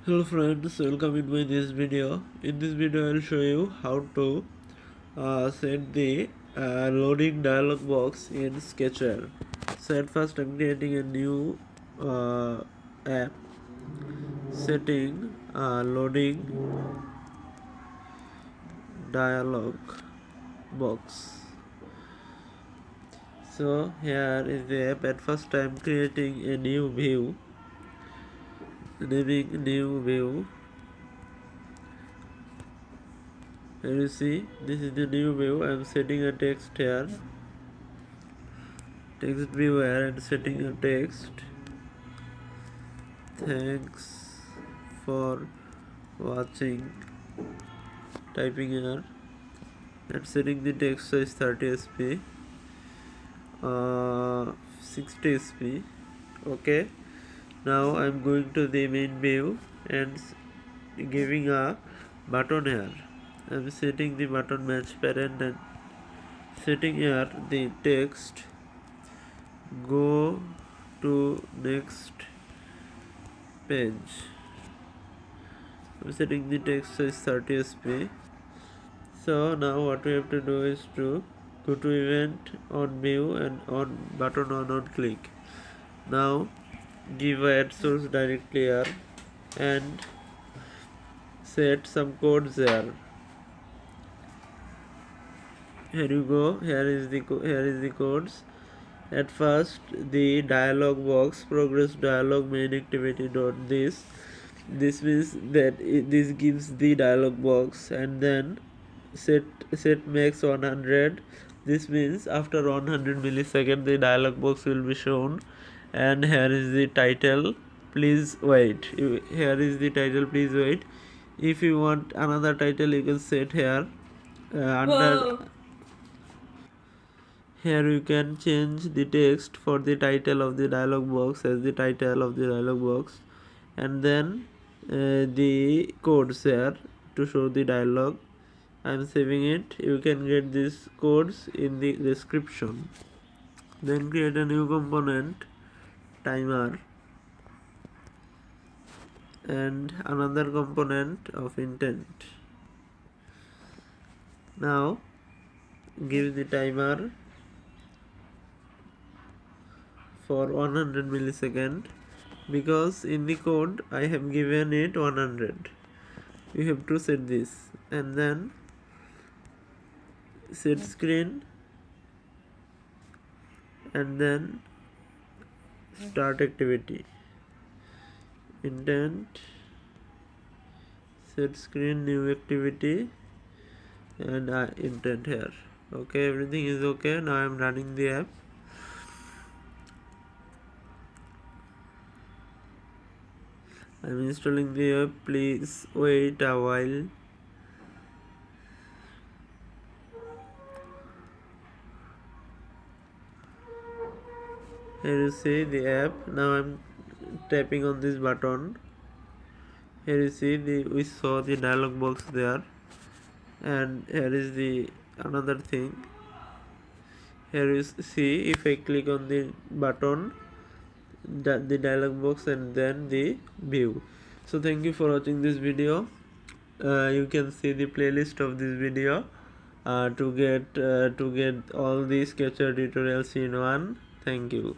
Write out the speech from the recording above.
Hello friends, welcome in my this video. In this video I'll show you how to set the loading dialog box in Sketchware. So at first I'm creating a new app, setting loading dialog box. So here is the app. At first I'm creating a new view, naming new view. Here you see, this is the new view. I'm setting a text here, text viewer, and setting a text. Thanks for watching. Typing here and setting the text size 30 sp, 60 sp. Okay. Now I'm going to the main view and giving a button here. I'm setting the button match parent and setting here the text go to next page. I'm setting the text size 30 sp. So now what we have to do is to go to event on view and on button on click. Now give a add source directly here and set some codes there. Here you go. Here is the codes. At first the dialog box progress dialog main activity dot this means that this gives the dialog box, and then set max 100. This means after 100 milliseconds the dialog box will be shown. And here is the title, please wait. Here is the title, please wait. If you want another title you can set here under. Here you can change the text for the title of the dialog box as the title of the dialog box, and then the codes here to show the dialog. I'm saving it. You can get these codes in the description. Then create a new component, timer, and another component of intent. Now give the timer for 100 millisecond, because in the code I have given it 100. You have to set this, and then set screen, and then start activity, intent, set screen, new activity, and intent here. Okay, everything is okay. Now I'm running the app. I'm installing the app. Please wait a while. Here you see the app. Now I'm tapping on this button. Here you see we saw the dialog box there, and here is the another thing. Here you see, if I click on the button, the dialog box and then the view. So thank you for watching this video. You can see the playlist of this video to get all these Sketchware tutorials in one. Thank you.